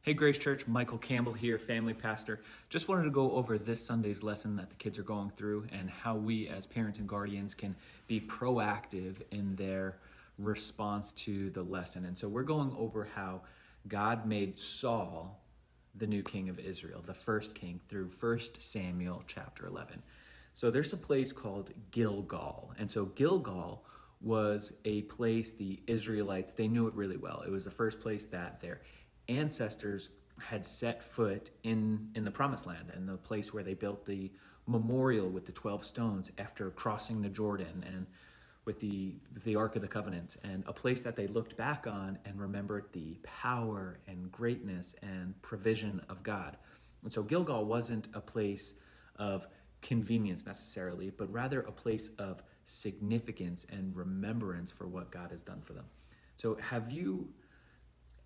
Hey Grace Church, Michael Campbell here, family pastor. Just wanted to go over this Sunday's lesson that the kids are going through and how we as parents and guardians can be proactive in their response to the lesson. And so we're going over how God made Saul the new king of Israel, the first king, through 1 Samuel chapter 11. So there's a place called Gilgal. And so Gilgal was a place the Israelites, they knew it really well. It was the first place that their ancestors had set foot in the promised land, and the place where they built the memorial with the 12 stones after crossing the Jordan, and with the Ark of the Covenant, and a place that they looked back on and remembered the power and greatness and provision of God. And so Gilgal wasn't a place of convenience necessarily, but rather a place of significance and remembrance for what God has done for them. So have you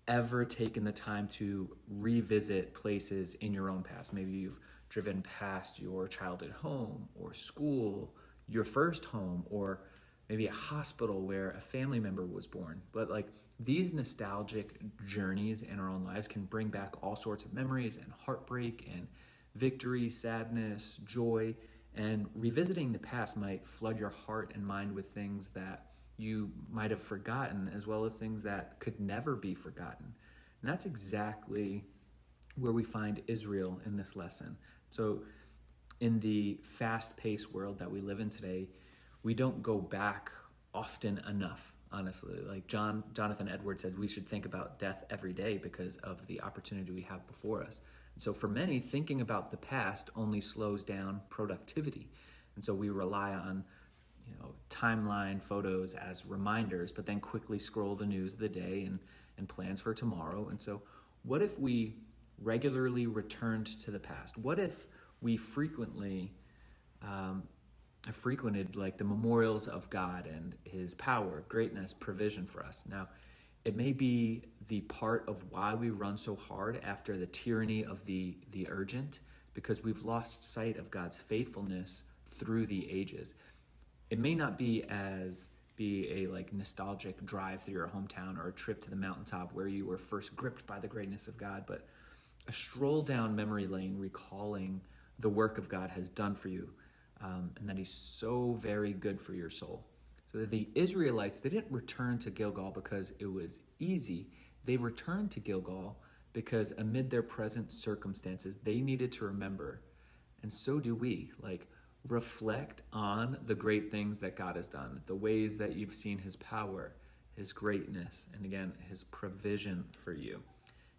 ever taken the time to revisit places in your own past? Maybe you've driven past your childhood home or school, your first home, or maybe a hospital where a family member was born. But like these nostalgic journeys in our own lives can bring back all sorts of memories and heartbreak and victory, sadness, joy. And revisiting the past might flood your heart and mind with things that you might have forgotten, as well as things that could never be forgotten. And that's exactly where we find Israel in this lesson. So in the fast-paced world that we live in today, we don't go back often enough, honestly. Like Jonathan Edwards said, we should think about death every day because of the opportunity we have before us. And so for many, thinking about the past only slows down productivity. And so we rely on timeline photos as reminders, but then quickly scroll the news of the day and plans for tomorrow. And so what if we regularly returned to the past? What if we frequently frequented like the memorials of God and his power, greatness, provision for us? Now, it may be the part of why we run so hard after the tyranny of the urgent, because we've lost sight of God's faithfulness through the ages. It may not be a like nostalgic drive through your hometown or a trip to the mountaintop where you were first gripped by the greatness of God, but a stroll down memory lane recalling the work of God has done for you, and that he's so very good for your soul. So the Israelites, they didn't return to Gilgal because it was easy. They returned to Gilgal because amid their present circumstances, they needed to remember, and so do we, reflect on the great things that God has done, the ways that you've seen his power, his greatness, and again, his provision for you.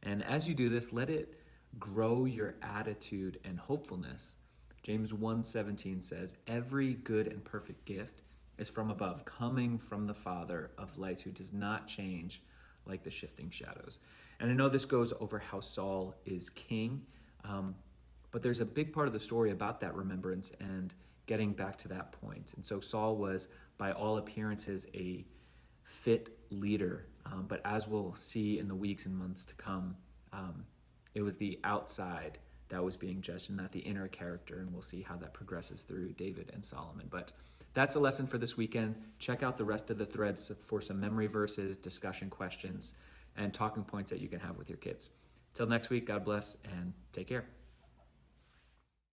And as you do this, let it grow your attitude and hopefulness. James 1:17 says, "Every good and perfect gift is from above, coming from the Father of lights, who does not change like the shifting shadows." And I know this goes over how Saul is king, but there's a big part of the story about that remembrance and getting back to that point. And so Saul was, by all appearances, a fit leader. But as we'll see in the weeks and months to come, it was the outside that was being judged and not the inner character. And we'll see how that progresses through David and Solomon. But that's a lesson for this weekend. Check out the rest of the threads for some memory verses, discussion questions, and talking points that you can have with your kids. Till next week, God bless and take care.